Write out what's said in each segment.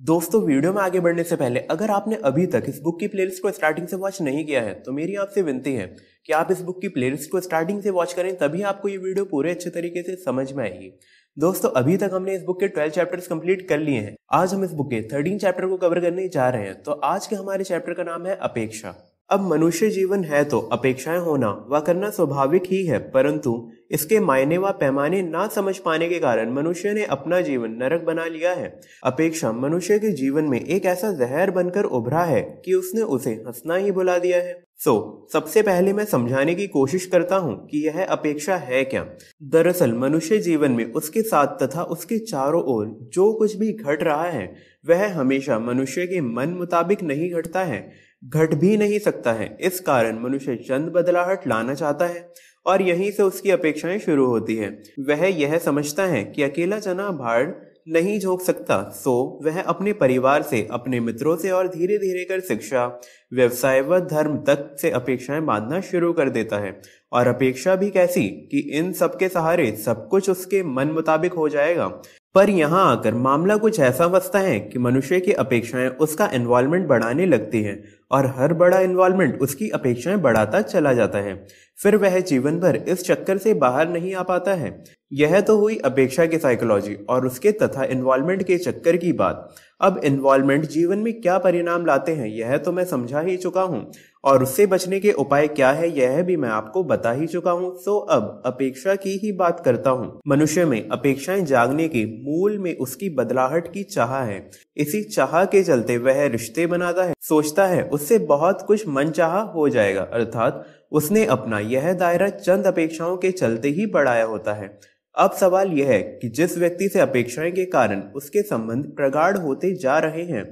दोस्तों, वीडियो में आगे बढ़ने से पहले अगर आपने अभी तक इस बुक की प्लेलिस्ट को स्टार्टिंग से वॉच नहीं किया है तो मेरी आपसे विनती है कि आप इस बुक की प्लेलिस्ट को स्टार्टिंग से वॉच करें, तभी आपको ये वीडियो पूरे अच्छे तरीके से समझ में आएगी। दोस्तों, अभी तक हमने इस बुक के 12 चैप्टर्स कंप्लीट कर लिए हैं। आज हम इस बुक के 13 चैप्टर को कवर करने जा रहे हैं। तो आज के हमारे चैप्टर का नाम है अपेक्षा। अब मनुष्य जीवन है तो अपेक्षाएं होना व करना स्वाभाविक ही है, परंतु इसके मायने व पैमाने ना समझ पाने के कारण मनुष्य ने अपना जीवन नरक बना लिया है। अपेक्षा मनुष्य के जीवन में एक ऐसा जहर बनकर उभरा है कि उसने उसे हंसना ही भुला दिया है। सबसे पहले मैं समझाने की कोशिश करता हूँ कि यह अपेक्षा है क्या। दरअसल मनुष्य जीवन में उसके साथ तथा उसके चारों ओर जो कुछ भी घट रहा है वह हमेशा मनुष्य के मन मुताबिक नहीं घटता है, घट भी नहीं सकता है। इस कारण मनुष्य चंद बदलाहट लाना चाहता है और यहीं से उसकी अपेक्षाएं शुरू होती है। वह यह समझता है कि अकेला चना भाड़ नहीं झोंक सकता, वह अपने परिवार से, अपने मित्रों से और धीरे धीरे कर शिक्षा, व्यवसाय व धर्म तक से अपेक्षाएं बांधना शुरू कर देता है। और अपेक्षा भी कैसी कि इन सब के सहारे सब कुछ उसके मन मुताबिक हो जाएगा। पर यहाँ आकर मामला कुछ ऐसा फंसता है कि मनुष्य की अपेक्षाएं उसका इन्वॉल्वमेंट बढ़ाने लगती हैं और हर बड़ा इन्वॉल्वमेंट उसकी अपेक्षाएं बढ़ाता चला जाता है। फिर वह जीवन भर इस चक्कर से बाहर नहीं आ पाता है। यह तो हुई अपेक्षा की साइकोलॉजी और उसके तथा इन्वॉल्वमेंट के चक्कर की बात। अब इन्वॉल्वमेंट जीवन में क्या परिणाम लाते हैं यह तो मैं समझा ही चुका हूँ, और उससे बचने के उपाय क्या है यह भी मैं आपको बता ही चुका हूँ। अब अपेक्षा की ही बात करता हूँ। मनुष्य में अपेक्षाएं जागने के मूल में उसकी बदलाहट की चाह है। इसी चाह के चलते वह रिश्ते बनाता है, सोचता है उससे बहुत कुछ मनचाहा हो जाएगा, अर्थात उसने अपना यह दायरा चंद अपेक्षाओं के चलते ही बढ़ाया होता है। अब सवाल यह है कि जिस व्यक्ति से अपेक्षाएं के कारण उसके संबंध प्रगाढ़ होते जा रहे हैं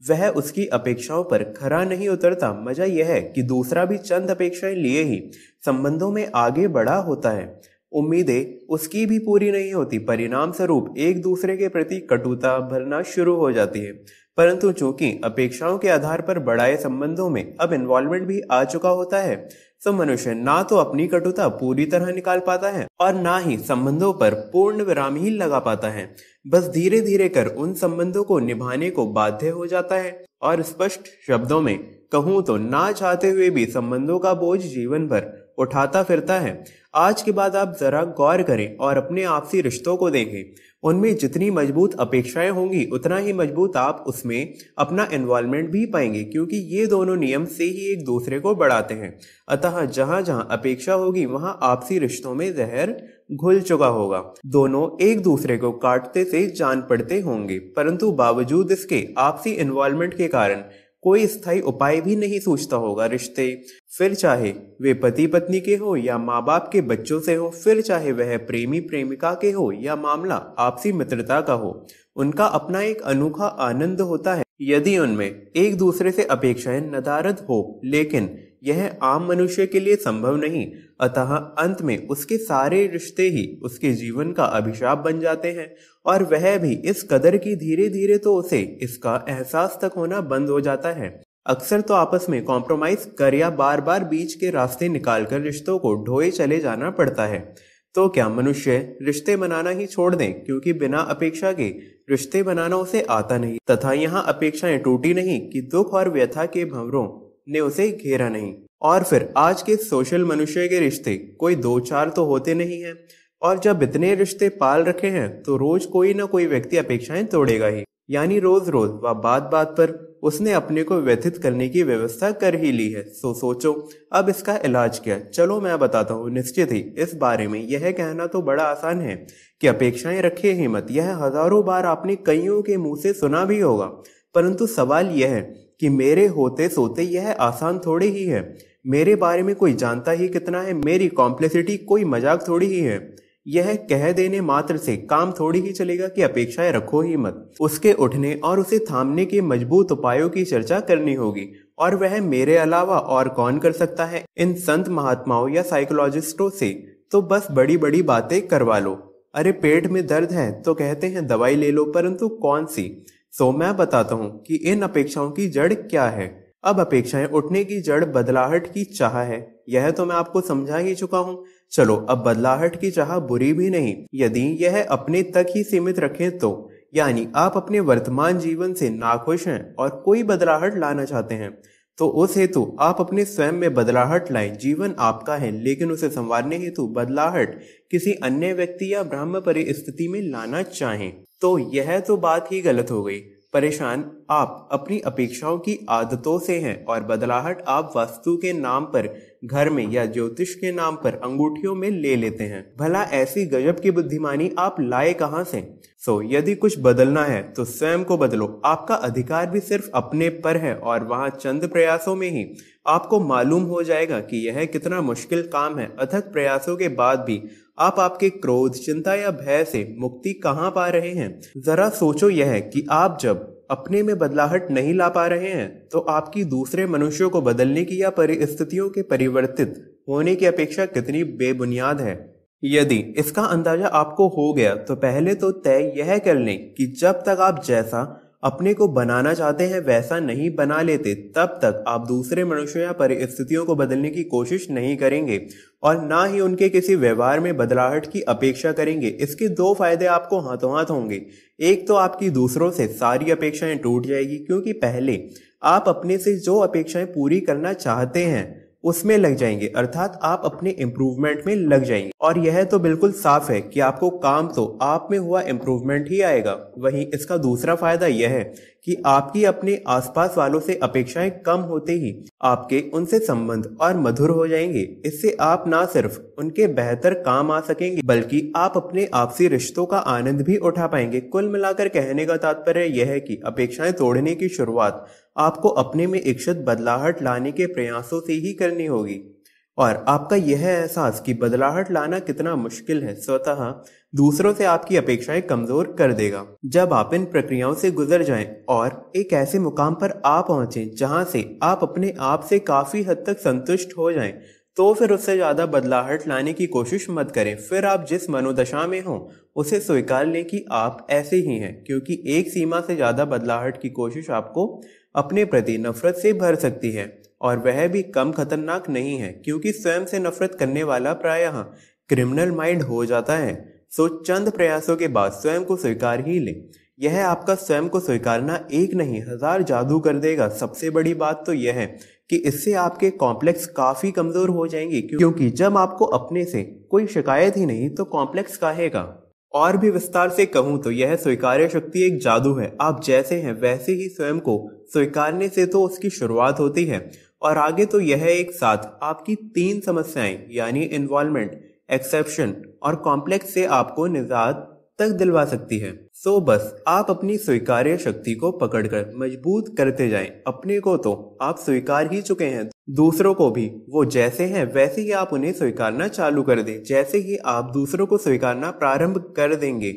वह उसकी अपेक्षाओं पर खरा नहीं उतरता। मजा यह है कि दूसरा भी चंद अपेक्षाएं लिए ही संबंधों में आगे बढ़ा होता है। उम्मीदें उसकी भी पूरी नहीं होती, परिणाम स्वरूप एक दूसरे के प्रति कटुता भरना शुरू हो जाती है। परंतु चूंकि अपेक्षाओं के आधार पर बढ़ाए संबंधों में अब इन्वॉल्वमेंट भी आ चुका होता है, तो मनुष्य ना तो अपनी कटुता पूरी तरह निकाल पाता है और ना ही संबंधों पर पूर्ण विराम ही लगा पाता है। बस धीरे धीरे कर उन संबंधों को निभाने को बाध्य हो जाता है और स्पष्ट शब्दों में कहूँ तो ना चाहते हुए भी संबंधों का बोझ जीवन भर उठाता फिरता है। आज के बाद आप जरा गौर करें और अपने आपसी रिश्तों को देखें। उनमें जितनी मजबूत अपेक्षाएं होंगी उतना ही मजबूत आप उसमें अपना इन्वॉल्वमेंट भी पाएंगे, क्योंकि ये दोनों नियम से ही एक दूसरे को बढ़ाते हैं। अतः जहां जहां अपेक्षा होगी वहां आपसी रिश्तों में जहर घुल चुका होगा। दोनों एक दूसरे को काटते से जान पड़ते होंगे, परंतु बावजूद इसके आपसी इन्वॉल्वमेंट के कारण कोई स्थायी उपाय भी नहीं सूझता होगा। रिश्ते, फिर चाहे वे पति पत्नी के हो या माँ बाप के बच्चों से हो, फिर चाहे वह प्रेमी प्रेमिका के हो या मामला आपसी मित्रता का हो, उनका अपना एक अनोखा आनंद होता है यदि उनमें एक दूसरे से अपेक्षाएं नदारद हो। लेकिन यह आम मनुष्य के लिए संभव नहीं, अतः अंत में उसके सारे रिश्ते ही उसके जीवन का अभिशाप बन जाते हैं और वह भी इस कदर की धीरे धीरे तो उसे इसका एहसास तक होना बंद हो जाता है। अक्सर तो आपस में कॉम्प्रोमाइज कर या बार बार बीच के रास्ते निकालकर रिश्तों को ढोए चले जाना पड़ता है। तो क्या मनुष्य रिश्ते बनाना ही छोड़ दें, क्योंकि बिना अपेक्षा के रिश्ते बनाना उसे आता नहीं, तथा यहाँ अपेक्षाएं टूटी नहीं कि दुख और व्यथा के भंवरों ने उसे घेरा नहीं। और फिर आज के सोशल मनुष्य के रिश्ते कोई दो चार तो होते नहीं हैं, और जब इतने रिश्ते पाल रखे हैं तो रोज कोई ना कोई व्यक्ति अपेक्षाएं तोड़ेगा ही, यानी रोज रोज व बात बात पर उसने अपने को व्यथित करने की व्यवस्था कर ही ली है। सोचो अब इसका इलाज क्या? चलो मैं बताता हूँ। निश्चित ही इस बारे में यह कहना तो बड़ा आसान है कि अपेक्षाएं रखे ही मत। यह हजारों बार आपने कईयों के मुंह से सुना भी होगा, परंतु सवाल यह है कि मेरे होते सोते यह आसान थोड़ी ही है। मेरे बारे में कोई जानता ही कितना है, मेरी कॉम्प्लेक्सिटी कोई मजाक थोड़ी ही है। यह कह देने मात्र से काम थोड़ी ही चलेगा कि अपेक्षाएं रखो ही मत। उसके उठने और उसे थामने के मजबूत उपायों की चर्चा करनी होगी, और वह मेरे अलावा और कौन कर सकता है? इन संत महात्माओं या साइकोलॉजिस्टों से तो बस बड़ी बड़ी बातें करवा लो। अरे पेट में दर्द है तो कहते हैं दवाई ले लो, परंतु कौन सी? मैं बताता हूँ कि इन अपेक्षाओं की जड़ क्या है। अब अपेक्षाएं उठने की जड़ बदलाहट की चाह है, यह तो मैं आपको समझा ही चुका हूँ। चलो अब बदलाहट की चाह बुरी भी नहीं, यदि यह अपने तक ही सीमित रखें तो। यानी आप अपने वर्तमान जीवन से नाखुश हैं और कोई बदलाहट लाना चाहते हैं, तो उस हेतु आप अपने स्वयं में बदलाहट लाएं। जीवन आपका है, लेकिन उसे संवारने हेतु बदलाहट किसी अन्य व्यक्ति या ब्रह्म परिस्थिति में लाना चाहें, तो यह तो बात ही गलत हो गई। परेशान आप अपनी अपेक्षाओं की आदतों से हैं और बदलाहट आप वास्तु के नाम पर, घर में या ज्योतिष के नाम पर अंगूठियों में ले लेते हैं। भला ऐसी गजब की बुद्धिमानी आप लाए कहां से? यदि कुछ बदलना है तो स्वयं को बदलो। आपका अधिकार भी सिर्फ अपने पर है और वहां चंद प्रयासों में ही आपको मालूम हो जाएगा कि यह कितना मुश्किल काम है। अथक प्रयासों के बाद भी आप आपके क्रोध, चिंता या भय से मुक्ति कहां पा रहे हैं? जरा सोचो यह कि आप जब अपने में बदलाहट नहीं ला पा रहे हैं तो आपकी दूसरे मनुष्यों को बदलने की या परिस्थितियों के परिवर्तित होने की अपेक्षा कितनी बेबुनियाद है। यदि इसका अंदाजा आपको हो गया तो पहले तो तय यह कर लें कि जब तक आप जैसा अपने को बनाना चाहते हैं वैसा नहीं बना लेते, तब तक आप दूसरे मनुष्यों या परिस्थितियों को बदलने की कोशिश नहीं करेंगे और ना ही उनके किसी व्यवहार में बदलाहट की अपेक्षा करेंगे। इसके दो फायदे आपको हाथों हाथ होंगे। एक तो आपकी दूसरों से सारी अपेक्षाएं टूट जाएगी, क्योंकि पहले आप अपने से जो अपेक्षाएं पूरी करना चाहते हैं उसमें लग जाएंगे, अर्थात आप अपने इम्प्रूवमेंट में लग जाएंगे। और यह तो बिल्कुल साफ है कि आपको काम तो आप में हुआ इम्प्रूवमेंट ही आएगा। वहीं इसका दूसरा फायदा यह है कि आपकी अपने आसपास वालों से अपेक्षाएं कम होते ही आपके उनसे संबंध और मधुर हो जाएंगे। इससे आप ना सिर्फ उनके बेहतर काम आ सकेंगे, बल्कि आप अपने आपसी रिश्तों का आनंद भी उठा पाएंगे। कुल मिलाकर कहने का तात्पर्य यह है कि अपेक्षाएं तोड़ने की शुरुआत आपको अपने में इच्छित बदलाहट लाने के प्रयासों से ही करनी होगी। और आपका यह एहसास कि बदलाहट लाना कितना मुश्किल है स्वतः दूसरों से आपकी अपेक्षाएं कमजोर कर देगा। जब आप इन प्रक्रियाओं से गुजर जाएं और एक ऐसे मुकाम पर आ पहुंचे जहां से आप अपने आप से काफी हद तक संतुष्ट हो जाएं, तो फिर उससे ज्यादा बदलाहट लाने की कोशिश मत करें। फिर आप जिस मनोदशा में हो उसे स्वीकार लें कि आप ऐसे ही हैं, क्योंकि एक सीमा से ज्यादा बदलाहट की कोशिश आपको अपने प्रति नफरत से भर सकती है, और वह भी कम खतरनाक नहीं है, क्योंकि स्वयं से नफरत करने वाला प्रायः क्रिमिनल माइंड हो जाता है। चंद प्रयासों के बाद स्वयं को स्वीकार ही लें। यह आपका स्वयं को स्वीकारना एक नहीं 1000 जादू कर देगा। सबसे बड़ी बात तो यह है कि इससे आपके कॉम्प्लेक्स काफी कमजोर हो जाएंगे, क्योंकि जब आपको अपने से कोई शिकायत ही नहीं तो कॉम्प्लेक्स काहेगा। और भी विस्तार से कहूं तो यह स्वीकार्य शक्ति एक जादू है। आप जैसे हैं वैसे ही स्वयं को स्वीकारने से तो उसकी शुरुआत होती है, और आगे तो यह एक साथ आपकी 3 समस्याएं यानी इन्वॉल्वमेंट, एक्सेप्शन और कॉम्प्लेक्स से आपको निजात तक दिलवा सकती है। बस आप अपनी स्वीकार्य शक्ति को पकड़कर मजबूत करते जाएं। अपने को तो आप स्वीकार ही चुके हैं, दूसरों को भी वो जैसे हैं वैसे ही आप उन्हें स्वीकारना चालू कर दें। जैसे ही आप दूसरों को स्वीकारना प्रारंभ कर देंगे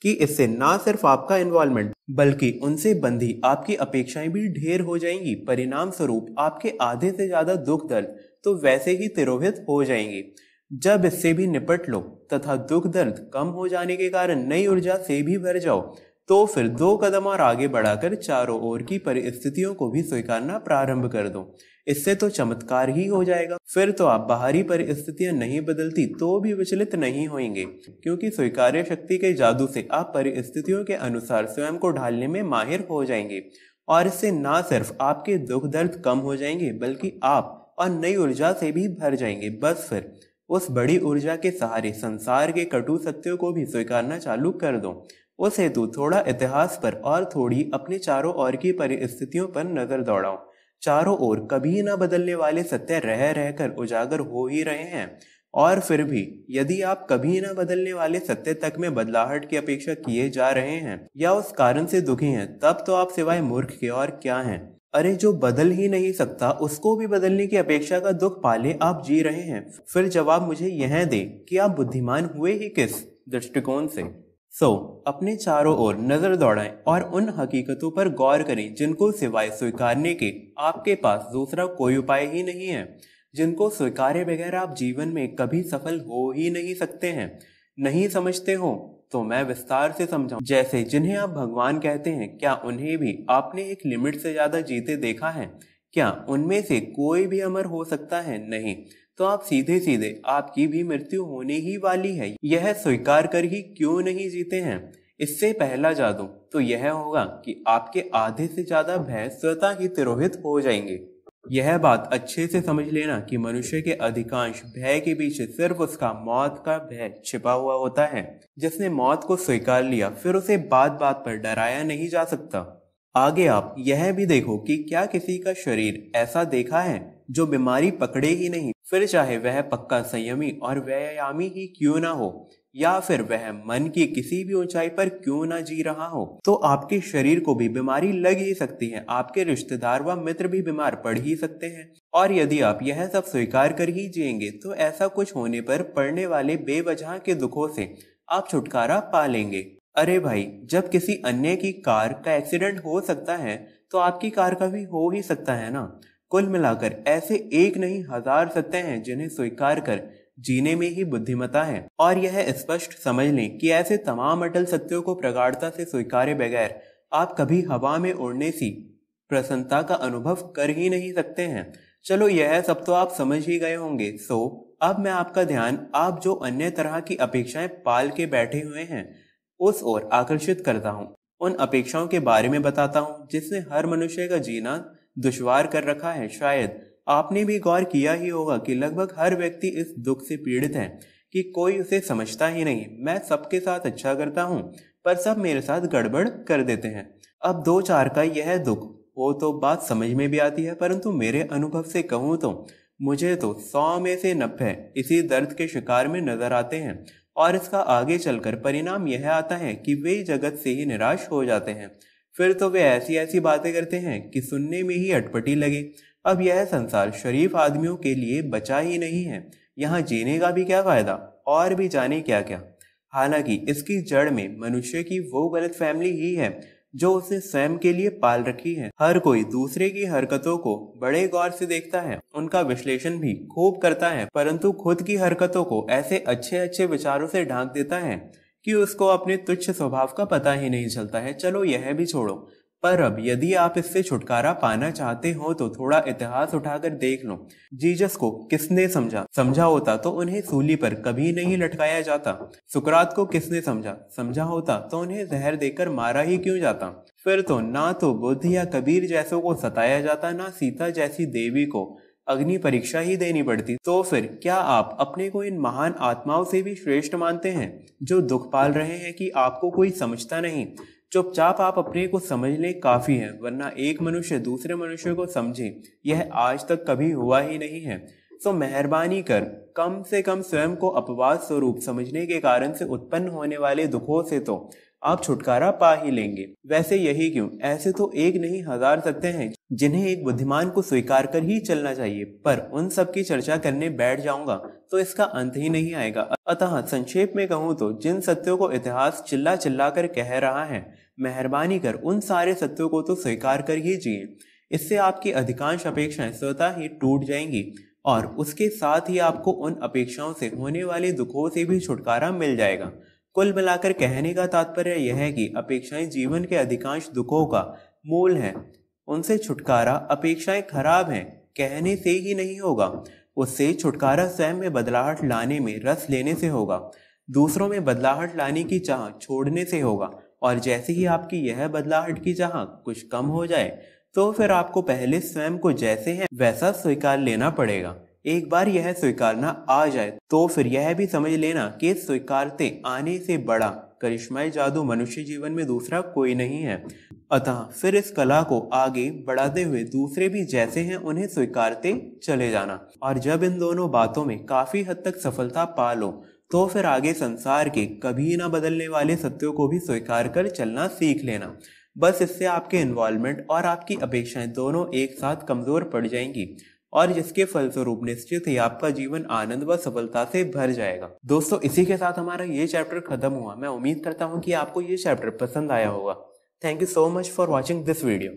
कि इससे ना सिर्फ आपका इन्वॉल्वमेंट बल्कि उनसे बंधी आपकी अपेक्षाएं भी ढेर हो जाएंगी। परिणाम स्वरूप आपके आधे से ज्यादा दुख दर्द तो वैसे ही तिरोहित हो जाएंगे। जब इससे भी निपट लो तथा दुख दर्द कम हो जाने के कारण नई ऊर्जा से भी भर जाओ, तो फिर 2 कदम और आगे बढ़ाकर चारों ओर की परिस्थितियों को भी स्वीकारना प्रारंभ कर दो। इससे तो चमत्कार ही हो जाएगा। फिर तो आप बाहरी परिस्थितियां नहीं बदलती तो भी विचलित नहीं होंगे, क्योंकि स्वीकार्य शक्ति के जादू से आप परिस्थितियों के अनुसार स्वयं को ढालने में माहिर हो जाएंगे। और इससे ना सिर्फ आपके दुख दर्द कम हो जाएंगे बल्कि आप और नई ऊर्जा से भी भर जाएंगे। बस फिर उस बड़ी ऊर्जा के सहारे संसार के कटु सत्यों को भी स्वीकारना चालू कर दो। उस हेतु थोड़ा इतिहास पर और थोड़ी अपने चारों ओर की परिस्थितियों पर नजर दौड़ाओ। चारों ओर कभी न बदलने वाले सत्य रह रहकर उजागर हो ही रहे हैं, और फिर भी यदि आप कभी न बदलने वाले सत्य तक में बदलाहट की अपेक्षा किए जा रहे हैं या उस कारण से दुखी हैं, तब तो आप सिवाय मूर्ख के और क्या हैं। अरे जो बदल ही नहीं सकता उसको भी बदलने की अपेक्षा का दुख पाले आप जी रहे हैं। फिर जवाब मुझे यह दे कि आप बुद्धिमान हुए ही किस दृष्टिकोण से। अपने चारों ओर नजर दौड़ाएं और उन हकीकतों पर गौर करें जिनको सिवाय स्वीकारने के आपके पास दूसरा कोई उपाय ही नहीं है, जिनको स्वीकारे बगैर आप जीवन में कभी सफल हो ही नहीं सकते हैं। नहीं समझते हो तो मैं विस्तार से समझाऊं। जैसे जिन्हें आप भगवान कहते हैं, क्या उन्हें भी आपने एक लिमिट से ज्यादा जीते देखा है? क्या उनमें से कोई भी अमर हो सकता है? नहीं। तो आप सीधे सीधे आपकी भी मृत्यु होने ही वाली है, यह स्वीकार कर ही क्यों नहीं जीते हैं? इससे पहला जादू तो यह होगा कि आपके आधे से ज्यादा भय स्वतः ही तिरोहित हो जाएंगे। यह बात अच्छे से समझ लेना कि मनुष्य के अधिकांश भय के पीछे सिर्फ उसका मौत का भय छिपा हुआ होता है। जिसने मौत को स्वीकार लिया फिर उसे बात बात पर डराया नहीं जा सकता। आगे आप यह भी देखो कि क्या किसी का शरीर ऐसा देखा है जो बीमारी पकड़े ही नहीं, फिर चाहे वह पक्का संयमी और व्यायामी ही क्यों ना हो, या फिर वह मन की किसी भी ऊंचाई पर क्यों ना जी रहा हो, तो आपके शरीर को भी बीमारी लग ही सकती है। आपके रिश्तेदार व मित्र भी बीमार पड़ ही सकते हैं। और यदि आप यह सब स्वीकार कर ही जिएंगे तो ऐसा कुछ होने पर पड़ने वाले बेवजह के दुखों से आप छुटकारा पा लेंगे। अरे भाई, जब किसी अन्य की कार का एक्सीडेंट हो सकता है तो आपकी कार का भी हो ही सकता है ना। कुल मिलाकर ऐसे एक नहीं हजार सत्य हैं जिन्हें स्वीकार कर जीने में ही बुद्धिमता है। और यह स्पष्ट समझ लें कि ऐसे तमाम अटल सत्यों को प्रगाढ़ता से स्वीकारे बगैर आप कभी हवा में उड़ने सी प्रसन्नता का अनुभव कर ही नहीं सकते हैं। चलो, यह सब तो आप समझ ही गए होंगे। सो अब मैं आपका ध्यान आप जो अन्य तरह की अपेक्षाएं पाल के बैठे हुए हैं उस ओर आकर्षित करता हूँ। उन अपेक्षाओं के बारे में बताता हूँ जिसने हर मनुष्य का जीना दुश्वार कर रखा है। शायद आपने भी गौर किया ही होगा कि लगभग हर व्यक्ति इस दुख से पीड़ित है कि कोई उसे समझता ही नहीं। मैं सबके साथ अच्छा करता हूँ पर सब मेरे साथ गड़बड़ कर देते हैं। अब 2-4 का यह दुख हो तो बात समझ में भी आती है, परंतु मेरे अनुभव से कहूँ तो मुझे तो 100 में से 90 इसी दर्द के शिकार में नजर आते हैं। और इसका आगे चलकर परिणाम यह आता है कि वे जगत से ही निराश हो जाते हैं। फिर तो वे ऐसी ऐसी बातें करते हैं कि सुनने में ही अटपटी लगे। अब यह संसार शरीफ आदमियों के लिए बचा ही नहीं है। यहाँ जीने का भी क्या फायदा, और भी जाने क्या क्या। हालांकि इसकी जड़ में मनुष्य की वो गलत फैमिली ही है जो उसने स्वयं के लिए पाल रखी है। हर कोई दूसरे की हरकतों को बड़े गौर से देखता है, उनका विश्लेषण भी खूब करता है, परंतु खुद की हरकतों को ऐसे अच्छे अच्छे विचारों से ढांक देता है कि उसको अपने तुच्छ स्वभाव का पता ही नहीं चलता है। चलो, यह भी छोड़ो, पर अब यदि आप इससे छुटकारा पाना चाहते हो तो थोड़ा इतिहास उठाकर देख लो। जीसस को किसने समझा होता तो उन्हें सूली पर कभी नहीं लटकाया जाता। सुकरात को किसने समझा होता तो उन्हें जहर देकर मारा ही क्यों जाता। फिर तो ना तो बुद्ध या कबीर जैसों को सताया जाता, ना सीता जैसी देवी को अग्नि परीक्षा ही देनी पड़ती। तो फिर क्या आप अपने को इन महान आत्माओं से भी श्रेष्ठ मानते हैं जो दुख पाल रहे हैं कि आपको कोई समझता नहीं? चुपचाप आप अपने को समझ लें काफी है, वरना एक मनुष्य दूसरे मनुष्य को समझे यह आज तक कभी हुआ ही नहीं है। तो मेहरबानी कर कम से कम स्वयं को अपवाद स्वरूप समझने के कारण से उत्पन्न होने वाले दुखों से तो आप छुटकारा पा ही लेंगे। वैसे यही क्यों, ऐसे तो एक नहीं हजार सत्य हैं जिन्हें एक बुद्धिमान को स्वीकार कर ही चलना चाहिए, पर उन सब की चर्चा करने बैठ जाऊंगा तो इसका अंत ही नहीं आएगा। अतः संक्षेप में कहूँ तो जिन सत्यों को इतिहास चिल्ला चिल्ला कर कह रहा है, मेहरबानी कर उन सारे सत्यों को तो स्वीकार कर ही जिए। इससे आपकी अधिकांश अपेक्षाएं स्वतः ही टूट जाएंगी और उसके साथ ही आपको उन अपेक्षाओं से होने वाले दुखों से भी छुटकारा मिल जाएगा। कुल मिलाकर कहने का तात्पर्य यह है कि अपेक्षाएं जीवन के अधिकांश दुखों का मूल है। उनसे छुटकारा अपेक्षाएं खराब हैं कहने से ही नहीं होगा, उससे छुटकारा स्वयं में बदलाहट लाने में रस लेने से होगा, दूसरों में बदलाहट लाने की चाह छोड़ने से होगा। और जैसे ही आपकी यह बदलाहट की चाह कुछ कम हो जाए तो फिर आपको पहले स्वयं को जैसे है वैसा स्वीकार लेना पड़ेगा। एक बार यह स्वीकारना आ जाए तो फिर यह भी समझ लेना कि स्वीकारते आने से बड़ा करिश्माई जादू मनुष्य जीवन में दूसरा कोई नहीं है। अतः फिर इस कला को आगे बढ़ाते हुए दूसरे भी जैसे हैं उन्हें स्वीकारते चले जाना। और जब इन दोनों बातों में काफी हद तक सफलता पा लो तो फिर आगे संसार के कभी ना बदलने वाले सत्यों को भी स्वीकार कर चलना सीख लेना। बस इससे आपके इन्वॉल्वमेंट और आपकी अपेक्षाएं दोनों एक साथ कमजोर पड़ जाएंगी और जिसके फलस्वरूप निश्चित ही आपका जीवन आनंद व सफलता से भर जाएगा। दोस्तों, इसी के साथ हमारा ये चैप्टर खत्म हुआ। मैं उम्मीद करता हूँ कि आपको ये चैप्टर पसंद आया होगा। Thank you so much for watching this video.